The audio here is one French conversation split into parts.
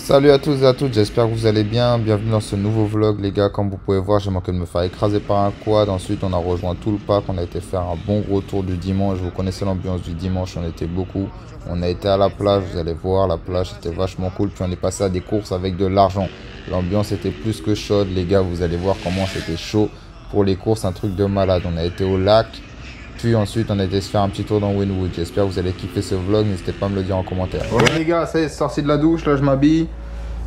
Salut à tous et à toutes, j'espère que vous allez bien. Bienvenue dans ce nouveau vlog les gars. Comme vous pouvez voir, j'ai manqué de me faire écraser par un quad. Ensuite on a rejoint tout le parc, on a été faire un bon gros tour du dimanche. Vous connaissez l'ambiance du dimanche, on était beaucoup. On a été à la plage, vous allez voir, la plage c'était vachement cool. Puis on est passé à des courses avec de l'argent. L'ambiance était plus que chaude les gars, vous allez voir comment c'était chaud. Pour les courses, un truc de malade. On a été au lac. Puis ensuite, on a été se faire un petit tour dans Wynwood. J'espère que vous allez kiffer ce vlog. N'hésitez pas à me le dire en commentaire. Ouais les gars, ça y est, sorti de la douche. Là, je m'habille.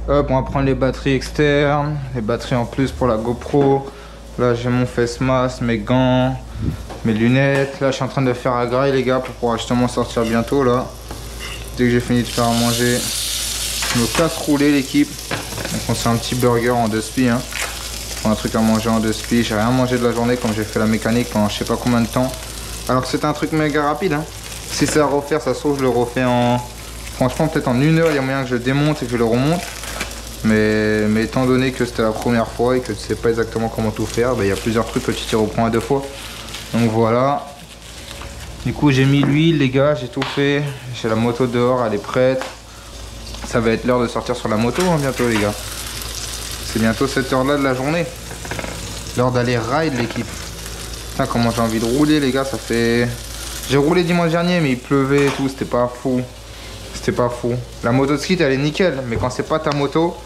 Hop, on va prendre les batteries externes. Les batteries en plus pour la GoPro. Là, j'ai mon face mask, mes gants, mes lunettes. Là, je suis en train de faire la graille les gars pour pouvoir justement sortir bientôt là. Dès que j'ai fini de faire à manger, je me casse rouler l'équipe. Donc on se fait un petit burger en 2 spi. Hein. Un truc à manger en 2 spi. J'ai rien mangé de la journée comme j'ai fait la mécanique pendant je sais pas combien de temps. Alors que c'était un truc méga rapide. Hein. Si c'est à refaire, ça se trouve, je le refais en... Franchement, peut-être en 1 heure, il y a moyen que je le démonte et que je le remonte. Mais étant donné que c'était la première fois et que tu sais pas exactement comment tout faire, il y a plusieurs trucs que tu t'y reprends à 2 fois. Donc voilà. Du coup, j'ai mis l'huile, les gars, j'ai tout fait. J'ai la moto dehors, elle est prête. Ça va être l'heure de sortir sur la moto hein, bientôt, les gars. C'est bientôt cette heure-là de la journée. L'heure d'aller ride l'équipe. Putain, comment j'ai envie de rouler les gars, ça fait... J'ai roulé dimanche dernier mais il pleuvait et tout, c'était pas fou. C'était pas fou. La moto de ski elle est nickel, mais quand c'est pas ta moto,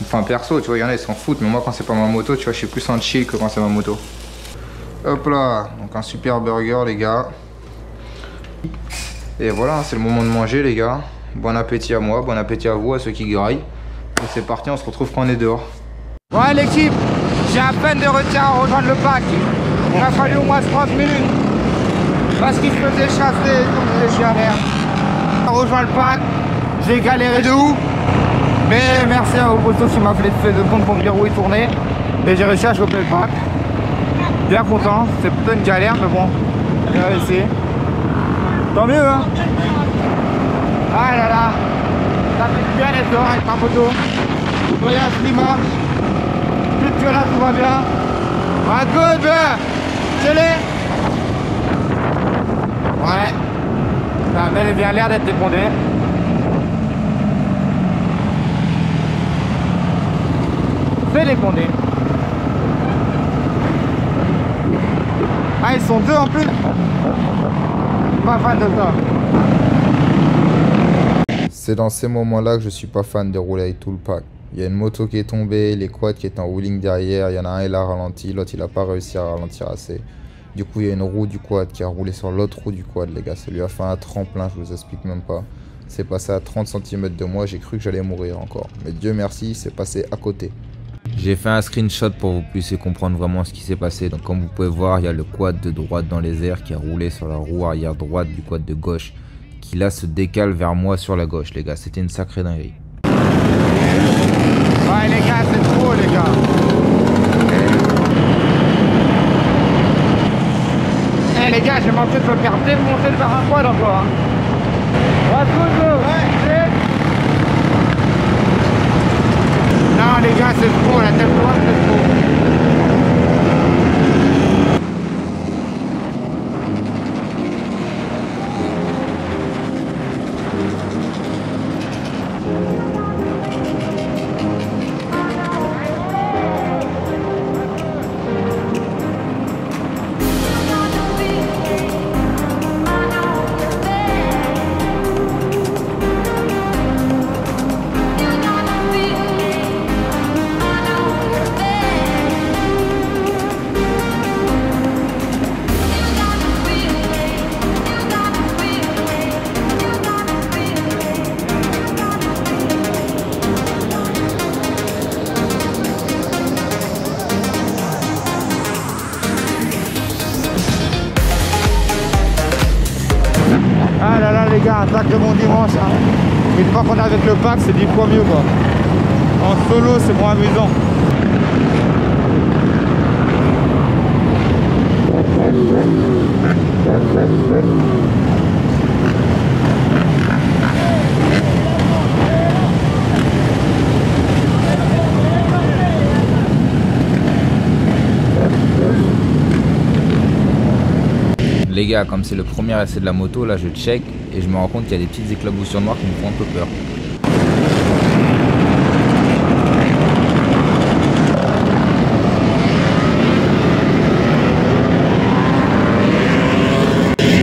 enfin perso tu vois, il y en a ils s'en foutent, mais moi quand c'est pas ma moto, tu vois, je suis plus en chill que quand c'est ma moto. Hop là, donc un super burger les gars. Et voilà, c'est le moment de manger les gars. Bon appétit à moi, bon appétit à vous, à ceux qui graillent. Et c'est parti, on se retrouve quand on est dehors. Ouais l'équipe, j'ai à peine de retard à rejoindre le parc. Il a fallu au moins 30 minutes. Parce qu'il se faisait chasser comme des chiens à merde. On rejoint le parc, j'ai galéré de ouf. Mais merci à Oposto qui m'a fait de compte pour me dire où il tournait. Et j'ai réussi à choper le parc. Bien content, c'est plutôt une galère mais bon, j'ai réussi. Tant mieux hein. Ah là là, ça fait bien d'être dehors avec ma moto. Voyage climat. Tout que là tout va bien. Ah good, je l'ai. Ouais. Ça a bel et bien l'air d'être dépondé. C'est dépondé. Ah ils sont 2 en plus. Pas fan de ça. C'est dans ces moments-là que je suis pas fan de rouler avec tout le pack. Il y a une moto qui est tombée, les quads qui étaient en wheeling derrière, il y en a un il a ralenti, l'autre il a pas réussi à ralentir assez. Du coup il y a une roue du quad qui a roulé sur l'autre roue du quad les gars, ça lui a fait un tremplin, je vous explique même pas. C'est passé à 30 cm de moi, j'ai cru que j'allais mourir encore. Mais Dieu merci, c'est passé à côté. J'ai fait un screenshot pour que vous puissiez comprendre vraiment ce qui s'est passé. Donc comme vous pouvez voir, il y a le quad de droite dans les airs qui a roulé sur la roue arrière droite du quad de gauche. Qui là se décale vers moi sur la gauche les gars, c'était une sacrée dinguerie. Ouais les gars, c'est trop les gars. Eh les gars, j'ai manqué de me faire défoncer par un quad encore. Hein. Ouais. Non les gars, c'est trop, la tête droite c'est trop. Ah là là les gars, un sacré bon dimanche hein. Une fois qu'on est avec le pack c'est 10 fois mieux quoi. En solo c'est moins amusant. Les gars, comme c'est le premier essai de la moto, là je check et je me rends compte qu'il y a des petites éclaboussures noires qui me font un peu peur.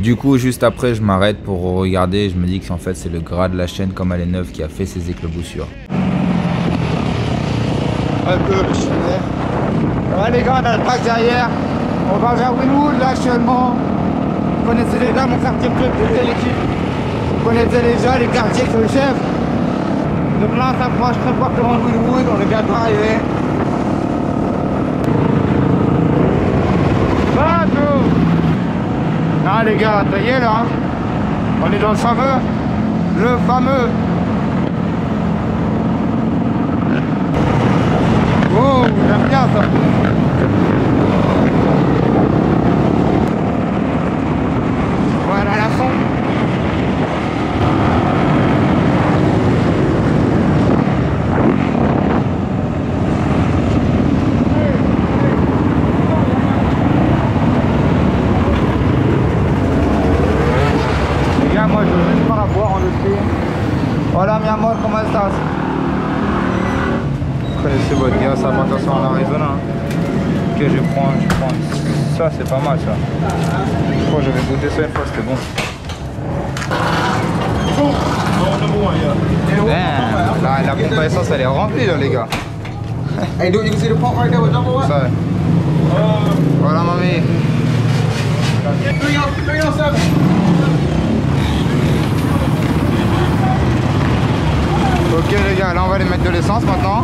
Du coup, juste après, je m'arrête pour regarder et je me dis que en fait, c'est le gras de la chaîne comme elle est neuve qui a fait ses éclaboussures. Un peu, ouais, les gars, on a le pack derrière. On va vers Wynwood là actuellement. Vous connaissez déjà mon quartier club de l'équipe. Vous connaissez déjà les quartiers que je chef. Donc là, on s'approche très fortement de Wynwood. On est bientôt arrivé. Ah les gars, ça y est là, on est dans le fameux. Oh, j'aime bien ça. Voilà la fond. Moi je veux juste pas la boire en dessus. Voilà mi amor, comment estás? Vous connaissez votre gars, ça alimentation en Arizona. Ok, je prends ça, c'est pas mal ça. Je crois que j'avais goûté ça une fois, c'était bon. Damn, la pompe à essence elle est remplie là les gars. Hey, dude, you can see the pump right there with number what? Ça. Voilà mamie. 307. Ok les gars, là on va aller mettre de l'essence maintenant.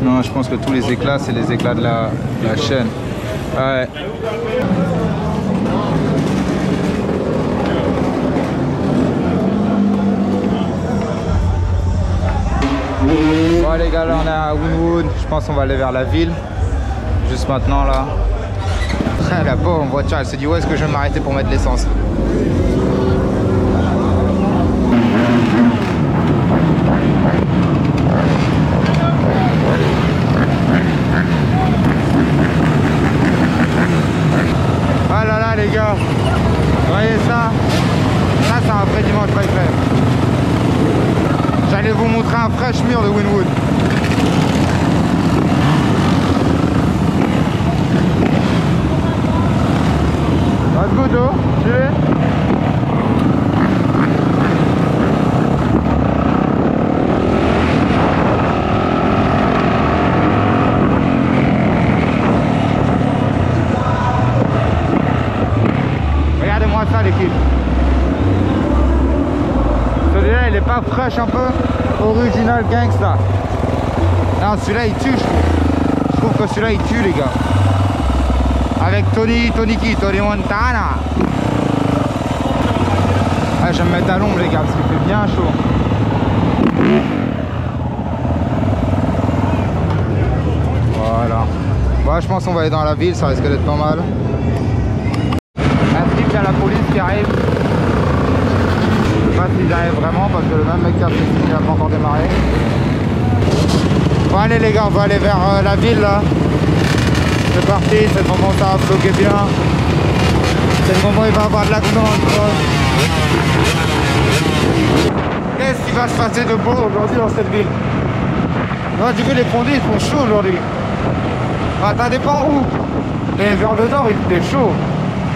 Non, je pense que tous les éclats, c'est les éclats de la chaîne. Ouais. Bon les gars, là on est à Wynwood, je pense qu'on va aller vers la ville. Juste maintenant là. La pauvre voiture, elle se dit où est-ce que je vais m'arrêter pour mettre l'essence. Ah là là les gars, vous voyez ça? Ça c'est un vrai dimanche by Flair. J'allais vous montrer un fresh mur de Wynwood. Let's go Joe, tu es? Regardez-moi ça l'équipe. Celui-là il est pas fraîche un peu original gangsta. Non celui-là il tue je trouve. Je trouve que celui-là il tue les gars. Avec Tony Montana. Ah, je vais me mettre à l'ombre les gars parce qu'il fait bien chaud. Voilà. Bon, je pense qu'on va aller dans la ville, ça risque d'être pas mal. Un type, il y a la police qui arrive. Je sais pas s'ils arrivent vraiment parce que le même mec qui a fait signe, il n'a pas encore démarré. Bon allez les gars, on va aller vers la ville là. C'est parti, c'est le moment où ça va bloquer bien. C'est le moment où il va y avoir de l'accident. Qu'est-ce qui va se passer de beau aujourd'hui dans cette ville? Non, du coup les fondés ils font chaud aujourd'hui. Enfin, ça dépend où. Mais vers le nord il fait chaud.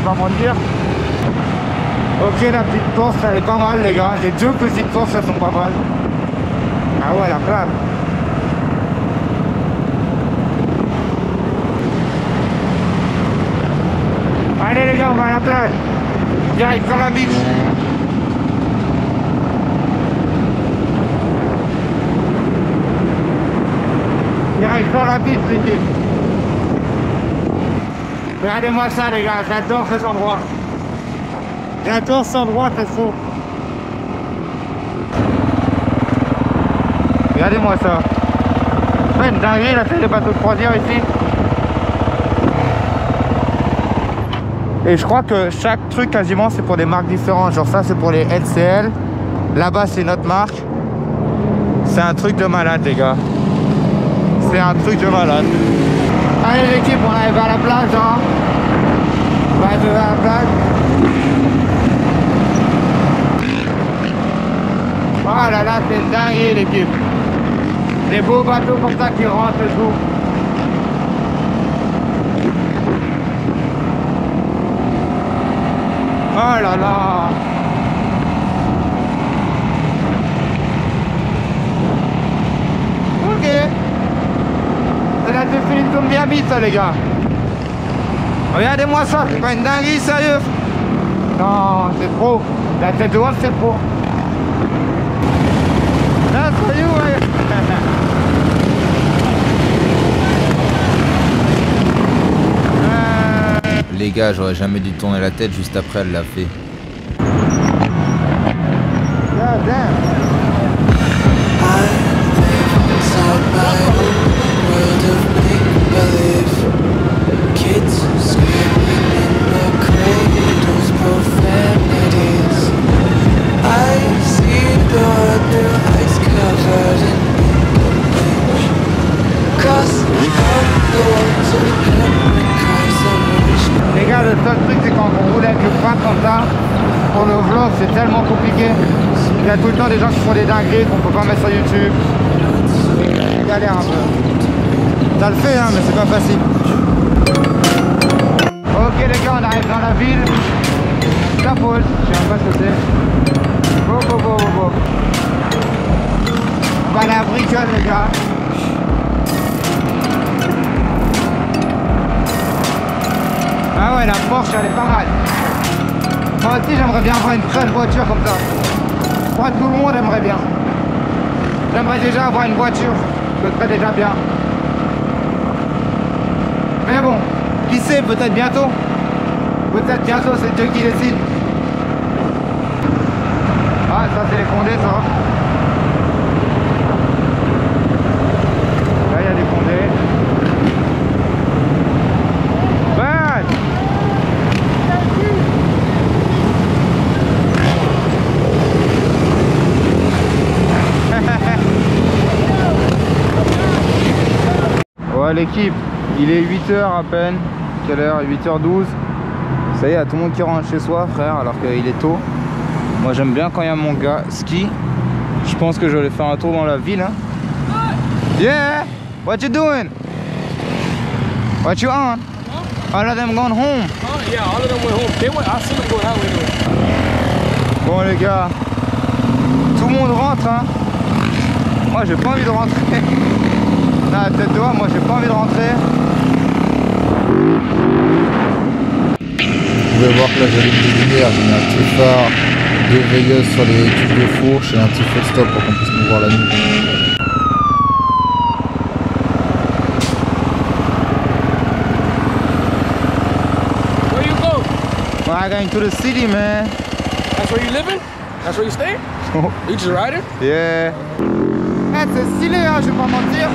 Pas moins dire. Ok, la petite course elle est pas mal les gars. Les deux petites courses elles sont pas mal. Ah ouais, la classe. Allez les gars, on va à la plage. Direct sur la beach. Direct sur la beach, l'équipe. Regardez-moi ça les gars, j'adore cet endroit. J'adore cet endroit, c'est faux. Regardez-moi ça. C'est une dinguerie, là, c'est les bateaux de croisière ici. Et je crois que chaque truc quasiment c'est pour des marques différentes. Genre ça c'est pour les LCL. Là-bas c'est notre marque. C'est un truc de malade les gars. C'est un truc de malade. Allez l'équipe, on arrive à la plage hein. On va arriver à la plage. Ah là là, c'est dingue l'équipe. Des beaux bateaux comme ça qui rentrent et tout. Oh là là. Ok. C'est la définition de Miami ça les gars. Regardez-moi ça, c'est pas une dinguerie sérieux. Non, c'est trop. La tête de haut c'est trop. Là, soyez où ouais. Les gars, j'aurais jamais dû tourner la tête juste après, elle l'a fait. God damn. Les gars, le seul truc c'est quand on roule avec le frein comme ça, pour le vlog c'est tellement compliqué. Il y a tout le temps des gens qui font des dingueries qu'on peut pas mettre sur YouTube. C'est galère un peu. Ça le fait hein, mais c'est pas facile. Ok les gars, on arrive dans la ville. La pause, je sais même pas ce que c'est. Go. On va aller à Bricole les gars. Ah ouais, la Porsche elle est pas mal. Moi aussi j'aimerais bien avoir une très voiture comme ça. Je crois que tout le monde aimerait bien. J'aimerais déjà avoir une voiture. Ce serait déjà bien. Mais bon, qui sait, peut-être bientôt. Peut-être bientôt, c'est Dieu qui décide. Ah, ça c'est les Condés ça. Là il y a des Condés. Ouais l'équipe, il est 8h à peine. Quelle heure? 8h12. Ça y est, il y a tout le monde qui rentre chez soi frère alors qu'il est tôt. Moi j'aime bien quand il y a mon gars ski. Je pense que je vais aller faire un tour dans la ville hein. Yeah! What you doing? What you on? All of them going home. Oh yeah, all of them went home. They went, I see them go that way though. Bon les gars, tout le monde rentre hein. Moi j'ai pas envie de rentrer. Là, tête de haut, moi j'ai pas envie de rentrer. Vous pouvez voir que là j'allume les lumières, j'ai mis un petit phare, 2 veilleuses sur les tubes de fourche et un petit feu de stop pour qu'on puisse nous voir la nuit. Where you go? Well, I'm going to the city, man. That's where you living? That's where you stay? You just riding? Yeah. Eh, c'est stylé, hein, je vais pas mentir.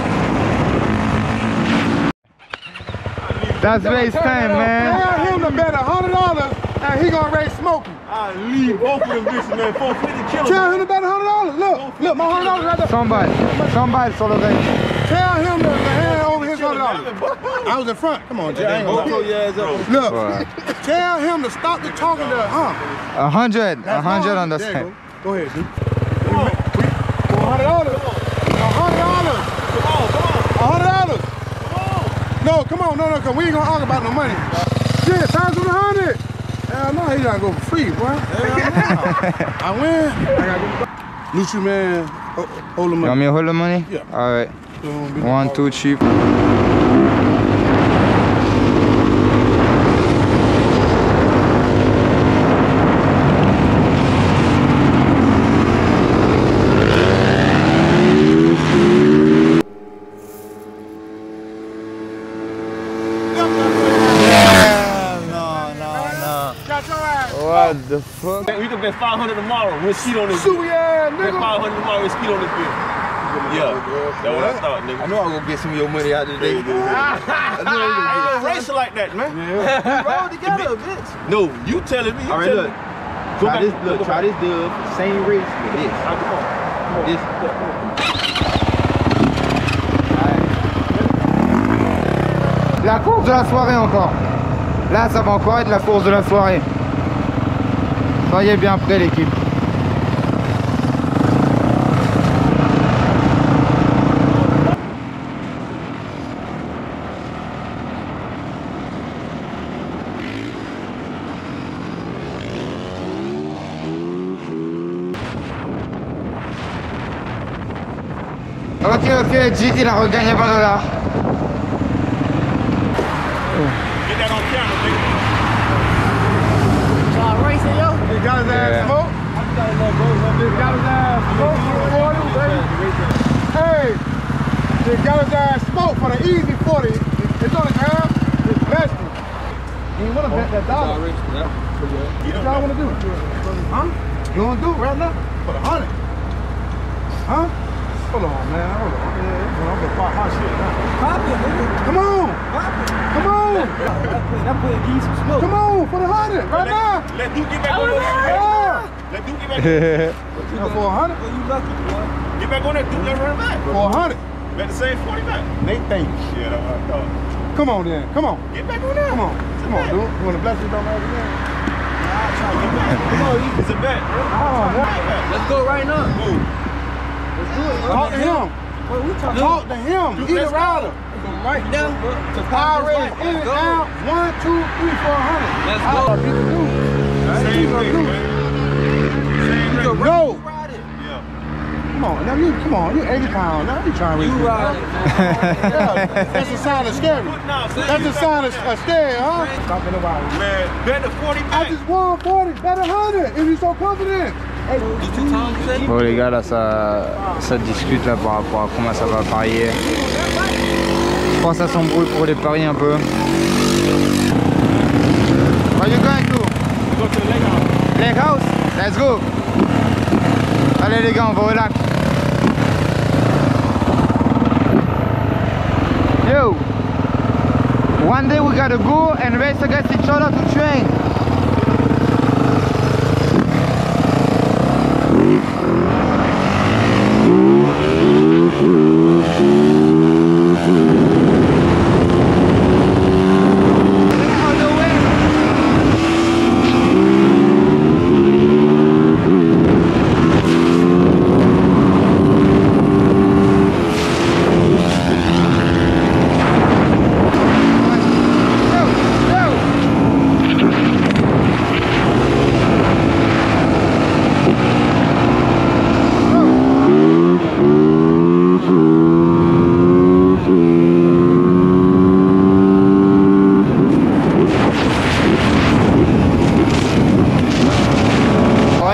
That's race time, man. Tell him to bet $100 and he gonna race smoking. I leave both of them bitches, man. 450 kilos. Tell him to bet $100. Look, my $100 right there. Somebody sur le race. Tell him to hand over his $100. I was in front. Come on, Jay. I ain't gonna look, tell him to stop the talking to, huh? 100 on the side. Go ahead, dude. $100. $100. $100. No, come on, no, cause we ain't gonna argue about no money. Shit, times 100. Hell no, he gotta go for free, boy. I win. I gotta go. Lucy, man, hold the money. You want me to hold the money? Yeah. All right. 1, 2, cheap. What the fuck? We can bet 500 tomorrow. We'll skeet on this. Suey ass Bet nigga. 500 tomorrow. We'll skeet on this bitch. Yeah, that's what I thought, nigga. I know I'm gonna get some of your money out today. I ain't no racer like that, man. We roll together, bitch. No, you telling me. You All right, telling look. me. Try this dub. Same race with this. All right, come on. This. La course de la soirée encore. Là, ça va encore être la course de la soirée. Soyez bien prêts, l'équipe. Ok, Jit il a regagné $20. Get that on camera, nigga. He got his ass smoked. He got his ass smoked for the 40, baby. Hey, he got his ass smoked for the easy 40. It's on the ground. It's blessed him. He ain't wanna bet that dollar. What y'all wanna do? Huh? You wanna do it right now? For the 100? Huh? Hold on, man. Hold on. Yeah, I'm gonna pop my shit now. Pop it, nigga. Come on. Come on. That put geese some smoke. Come on for the 100 right now. Let Duke get back on that. Yeah. Let Duke get back on that. For 100? Well, you lucky, boy. Get back on that Duke, let's run it back. For 100. Bet the same 40 back. Nate, thank you. Yeah, that's what I thought. Come on then. Come on. Get back on that. Come on. Come on, dude. You wanna bless you don't matter again? Come on, it's a bet, bro. Let's go right now. Move. Talk to him. What we talking Talk to him. He's the router. right now? To Power rating in and out. 1, 2, 3, 400. Let's go. All people do. Same rate, man. Same rate. No. Yeah. Come on, now you come on, you 80 pounds. Now you trying to reach. You ride it. Yeah, that's a sign of scary. That's a sign of scary, huh? Stop in a while. Man, bet the 40 I back. just won 40, bet 100 if you're so confident. Bon les gars, là ça discute là par rapport à comment ça va parier. Je pense que ça s'embrouille pour les paris un peu. Where you going to? Go to the lake house. Lake house? Let's go. Allez les gars, on va relax. Yo! One day we gotta go and race against each other to train.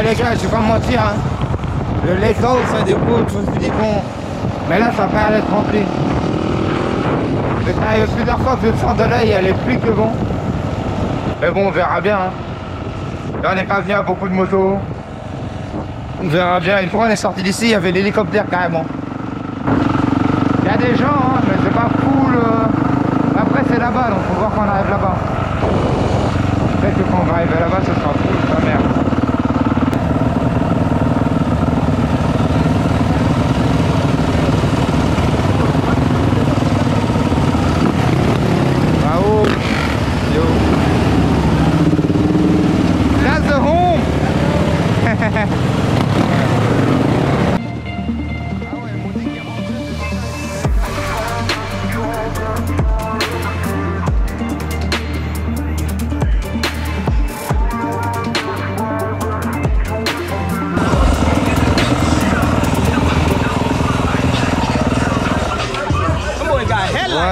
Les gars, je vais pas me mentir, hein. Le lake house, ça découle, je me suis dit bon, mais là ça paraît être rempli. J'ai arrivé plusieurs fois que le centre de l'œil, elle est plus que bon. Mais bon, on verra bien. Hein. Là, on n'est pas venu à beaucoup de motos. On verra bien. Une fois on est sorti d'ici, il y avait l'hélicoptère carrément. Il y a des gens, hein, mais c'est pas full. Après c'est là-bas, donc faut voir quand on arrive là-bas. Peut-être que quand on va arriver là-bas, ce sera full, sa merde.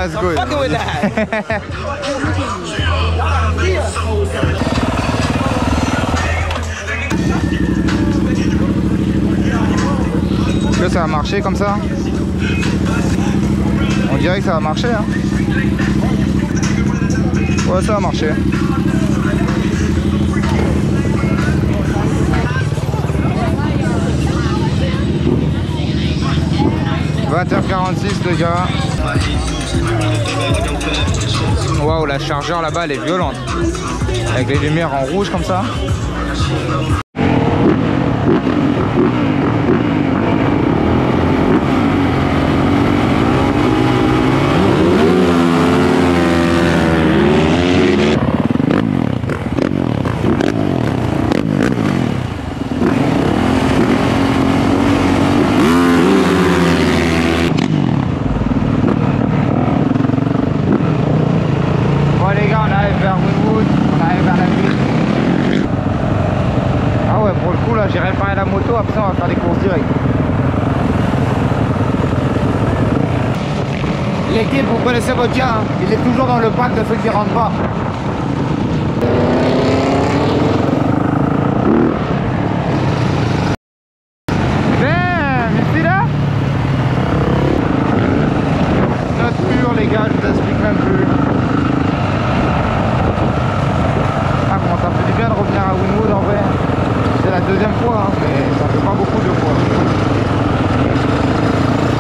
That's good. Fucking with that. Là ça va marcher comme ça. On dirait que ça va marcher hein. Ouais ça va marcher. « 20h46 les gars. Waouh, la chargeur là-bas elle est violente. Avec les lumières en rouge comme ça. L'équipe, vous connaissez votre gars, hein. Il est toujours dans le pack de ceux qui rentrent pas. Damn, you see that? Note pure les gars, je vous explique même plus. Ah comment ça fait du bien de revenir à Wynwood en vrai. C'est la deuxième fois, hein, mais ça fait pas beaucoup de fois.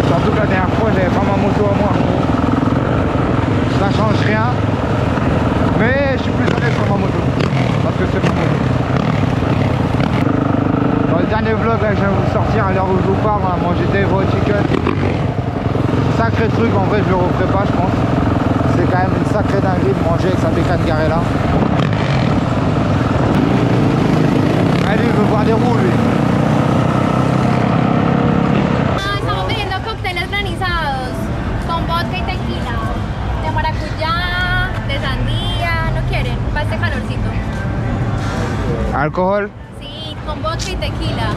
Surtout que la dernière fois j'avais pas ma moto à moi. Ça change rien, mais je suis plus à l'aise sur ma moto parce que c'est ma moto. Dans le dernier vlog là, que je viens de vous sortir à l'heure où je vous parle, on a mangé des raw chicken. Sacré truc, en vrai je le referai pas je pense. C'est quand même une sacrée dinguerie de manger avec sa bécane garée là. Allez, il veut voir des roues lui. Estamos pidiendo cócteles granizados con vodka y tequila, de maracuyá, de sandía, ¿no quieren? Para este calorcito. Alcohol? Sí, con vodka y tequila.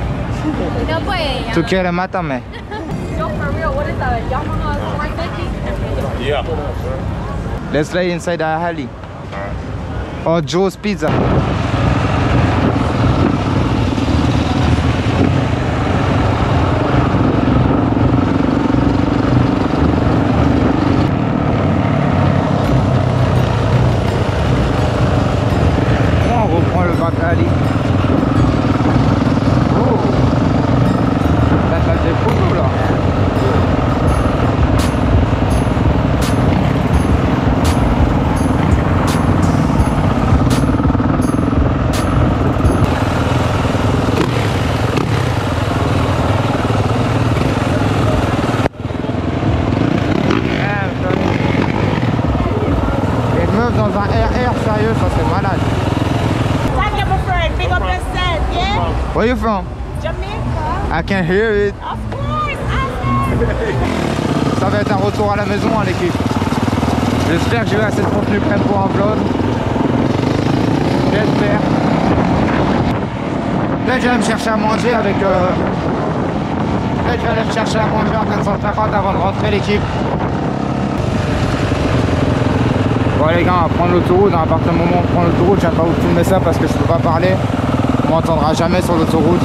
No puede. ¿Tú quieres? Mátame. Yo, for real, what is that? Yamaha 450? Yeah. Let's lay inside the alley. Or Joe's Pizza. On reprend le bac alley. Oh, ça des photos là. Les meufs dans un RR sérieux, ça c'est malade. Thank you, my friend. Big up yourself, yeah? Where you from? Jamaica? I can hear it. Of course, awesome. Ça va être un retour à la maison hein, l'équipe. J'espère que j'ai eu assez de contenu prêt pour un vlog. J'espère. Là je vais me chercher à manger avec Là je vais aller me chercher à manger à 450 avant de rentrer l'équipe. Bon les gars, on va prendre l'autoroute. À partir du moment où on prend l'autoroute, je viens pas vous filmer ça parce que je peux pas parler. On m'entendra jamais sur l'autoroute.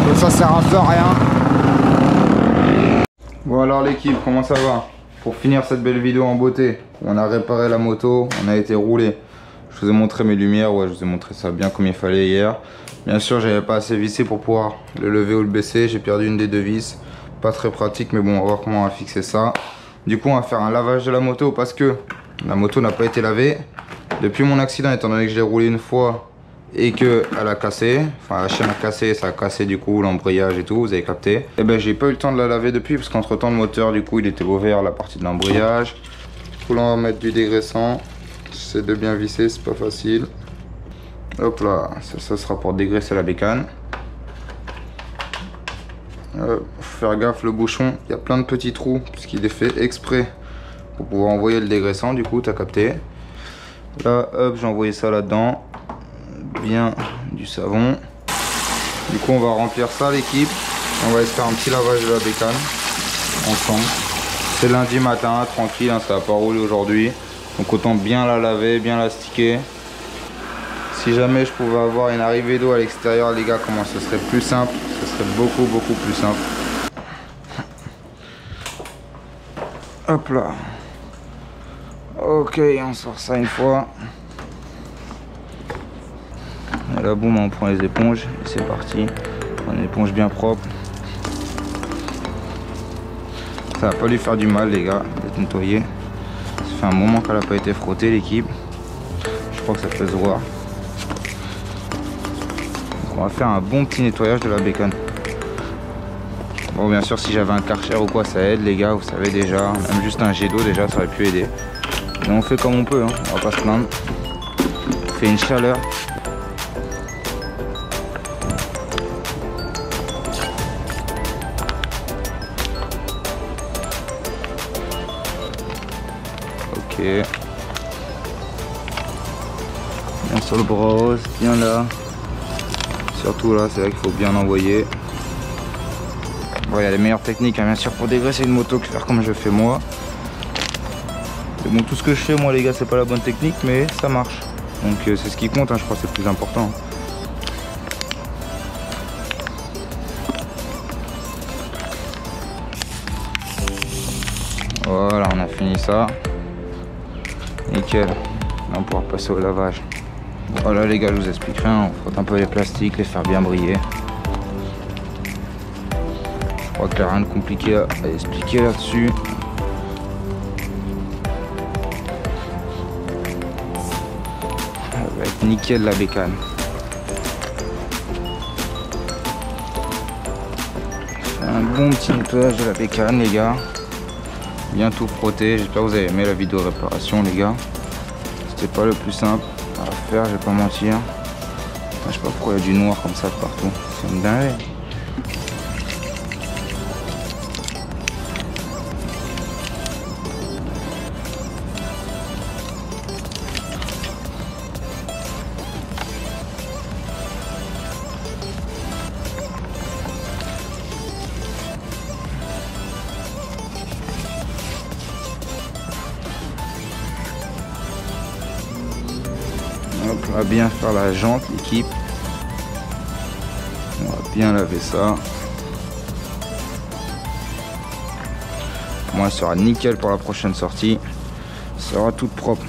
Donc ça sert à faire rien. Bon alors l'équipe, comment ça va? Pour finir cette belle vidéo en beauté, on a réparé la moto, on a été roulé. Je vous ai montré mes lumières, ouais je vous ai montré ça bien comme il fallait hier. Bien sûr j'avais pas assez vissé pour pouvoir le lever ou le baisser, j'ai perdu une des deux vis. Pas très pratique mais bon on va voir comment on va fixer ça. Du coup on va faire un lavage de la moto parce que la moto n'a pas été lavée. Depuis mon accident, étant donné que je l'ai roulé une fois et que elle a cassé, enfin la chaîne a cassé, ça a cassé du coup l'embrayage et tout, vous avez capté. Et ben j'ai pas eu le temps de la laver depuis parce qu'entre temps le moteur du coup il était ouvert, la partie de l'embrayage. Du coup là on va mettre du dégraissant. J'essaie de bien visser, c'est pas facile. Hop là, ça sera pour dégraisser la bécane. Faut faire gaffe le bouchon, il y a plein de petits trous puisqu'il est fait exprès pour pouvoir envoyer le dégraissant, du coup t'as capté. Là hop j'ai envoyé ça là-dedans. Bien du savon. Du coup on va remplir ça l'équipe. On va se faire un petit lavage de la bécane ensemble. C'est lundi matin, tranquille, hein, ça va pas rouler aujourd'hui. Donc autant bien la laver, bien la sticker. Si jamais je pouvais avoir une arrivée d'eau à l'extérieur les gars, comment ce serait plus simple. Ce serait beaucoup plus simple. Hop là. Ok, on sort ça une fois. Et là boum on prend les éponges et c'est parti. On prend une éponge bien propre. Ça va pas lui faire du mal les gars d'être nettoyé. Ça fait un moment qu'elle n'a pas été frottée l'équipe. Je crois que ça peut se voir. Donc on va faire un bon petit nettoyage de la bécane. Bon bien sûr si j'avais un Karcher ou quoi ça aide les gars, vous savez déjà. Même juste un jet d'eau déjà ça aurait pu aider. Mais on fait comme on peut, hein. On va pas se plaindre. On fait une chaleur. Ok. Bien sur le bras, bien là. Surtout là, c'est vrai qu'il faut bien envoyer. Bon, il y a les meilleures techniques hein, bien sûr pour dégraisser une moto que faire comme je fais moi. Bon, tout ce que je fais moi les gars c'est pas la bonne technique mais ça marche. Donc c'est ce qui compte hein, je crois que c'est le plus important. Voilà, on a fini ça. Nickel. Là, on va pouvoir passer au lavage. Voilà les gars, je vous explique rien. On frotte un peu les plastiques, les faire bien briller. Je crois qu'il n'y a rien de compliqué à expliquer là-dessus. Ça va être nickel la bécane. Un bon petit nettoyage de la bécane les gars. Bien tout frotter. J'espère que vous avez aimé la vidéo réparation les gars. C'était pas le plus simple à faire, je vais pas mentir. Je sais pas pourquoi il y a du noir comme ça de partout. C'est une dinguerie. Hop, on va bien faire la jante, l'équipe. On va bien laver ça. Moi, elle sera nickel pour la prochaine sortie. Ça sera toute propre.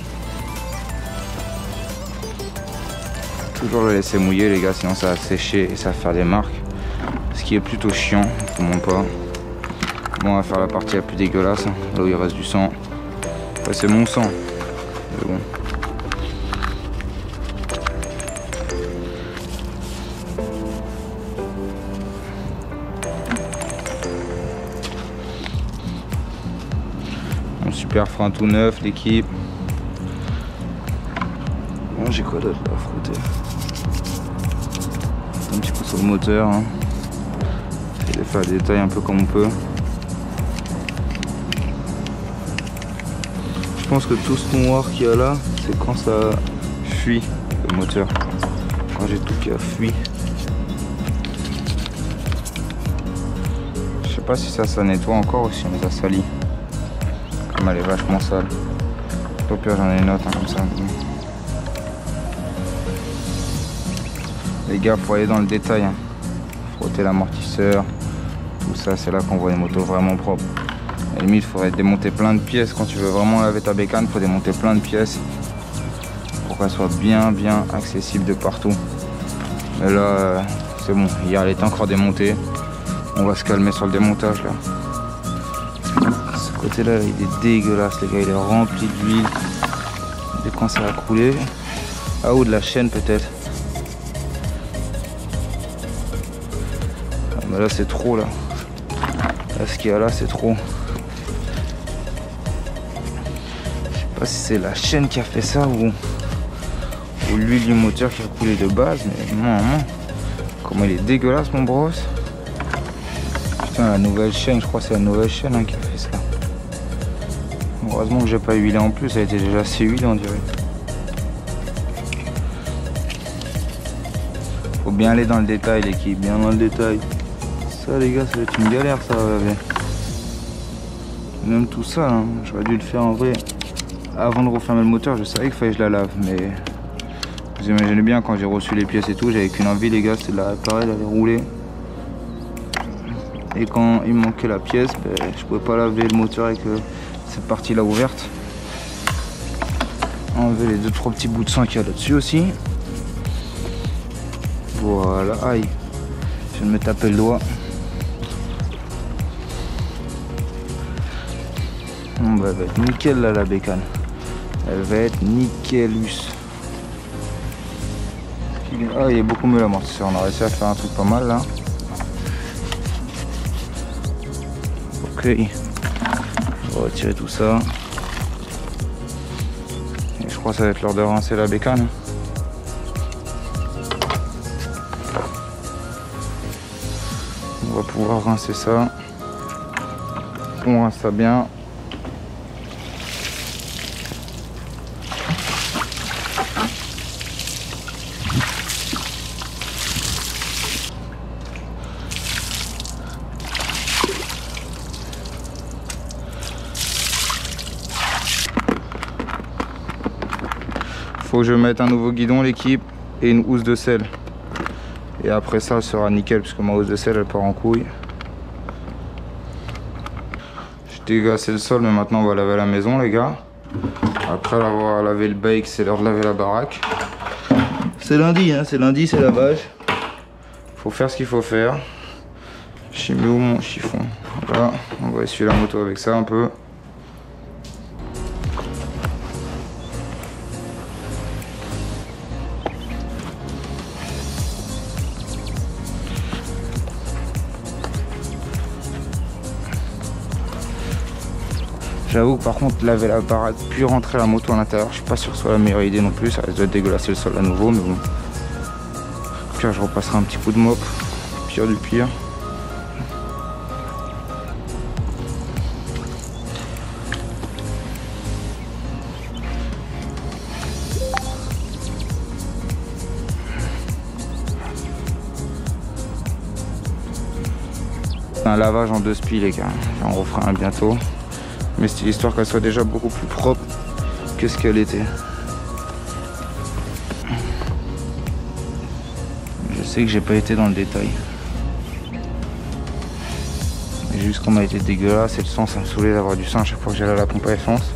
Toujours le laisser mouiller, les gars, sinon ça va sécher et ça va faire des marques. Ce qui est plutôt chiant, je vous montre pas. Bon, on va faire la partie la plus dégueulasse, hein, là où il reste du sang. Enfin, c'est mon sang. Mais bon. Super frein tout neuf, l'équipe. Bon, j'ai quoi d'autre là à frotter? Un petit coup sur le moteur. Hein. Et de faire des détails un peu comme on peut. Je pense que tout ce noir qu'il y a là, c'est quand ça fuit le moteur. Quand j'ai tout qui a fui. Je sais pas si ça nettoie encore ou si on les a salis. Elle est vachement sale. Au pire j'en ai une autre hein, comme ça. Les gars, faut aller dans le détail. Hein. Frotter l'amortisseur. Tout ça, c'est là qu'on voit les motos vraiment propres. À la limite, il faudrait démonter plein de pièces. Quand tu veux vraiment laver ta bécane, il faut démonter plein de pièces. Pour qu'elle soit bien accessible de partout. Mais là, c'est bon. Hier, elle était encore démontée. On va se calmer sur le démontage là. Ce côté là il est dégueulasse les gars, il est rempli d'huile de quand ça a coulé. Ah, ou de la chaîne peut-être. Ah, mais là c'est trop là. Là ce qu'il y a là c'est trop. Je sais pas si c'est la chaîne qui a fait ça ou l'huile du moteur qui a coulé de base, mais non. Comment il est dégueulasse mon brosse. Putain, la nouvelle chaîne, je crois que c'est la nouvelle chaîne hein, qui a fait ça. Heureusement que j'ai pas huilé en plus, ça a été déjà assez huilé on dirait. Faut bien aller dans le détail l'équipe, bien dans le détail. Ça les gars, ça va être une galère ça à laver. Même tout ça, hein, j'aurais dû le faire en vrai. Avant de refermer le moteur, je savais qu'il fallait que je la lave, mais vous imaginez bien quand j'ai reçu les pièces et tout, j'avais qu'une envie les gars, c'était de la réparer, d'aller rouler. Et quand il me manquait la pièce, ben, je pouvais pas laver le moteur avec cette partie là ouverte. Enlever les 2-3 petits bouts de sang qu'il y a là-dessus aussi. Voilà, aïe, je viens de me taper le doigt. Bon, bah, elle va être nickel là la bécane. Elle va être nickelus. Ah, il est beaucoup mieux l'amortisseur, on a réussi à faire un truc pas mal là. Ok, on va retirer tout ça. Et je crois que ça va être l'heure de rincer la bécane. On va pouvoir rincer ça. On rince ça bien. Faut que je mette un nouveau guidon l'équipe et une housse de selle. Et après ça elle sera nickel puisque ma housse de selle elle part en couille. J'ai dégassé le sol mais maintenant on va laver la maison les gars. Après avoir lavé le bake c'est l'heure de laver la baraque. C'est lundi hein, c'est lundi, c'est lavage. Faut faire ce qu'il faut faire. J'ai mis où mon chiffon? Voilà, on va essuyer la moto avec ça un peu. J'avoue que par contre laver la baraque puis rentrer la moto à l'intérieur, je suis pas sûr que ce soit la meilleure idée non plus, ça risque de dégueulasser le sol à nouveau mais bon. Puis je repasserai un petit coup de mop, pire du pire. Un lavage en 2 spies les gars, on refera un bientôt. Mais c'est histoire qu'elle soit déjà beaucoup plus propre que ce qu'elle était. Je sais que j'ai pas été dans le détail. Mais juste qu'on m'a été dégueulasse et le sang ça me saoulait d'avoir du sang à chaque fois que j'allais à la pompe à essence.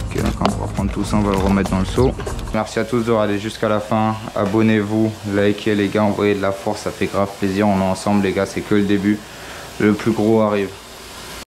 Ok donc on va reprendre tout ça, on va le remettre dans le seau. Merci à tous de regarder jusqu'à la fin. Abonnez-vous, likez les gars, envoyez de la force, ça fait grave plaisir. On est ensemble les gars, c'est que le début. Le plus gros arrive.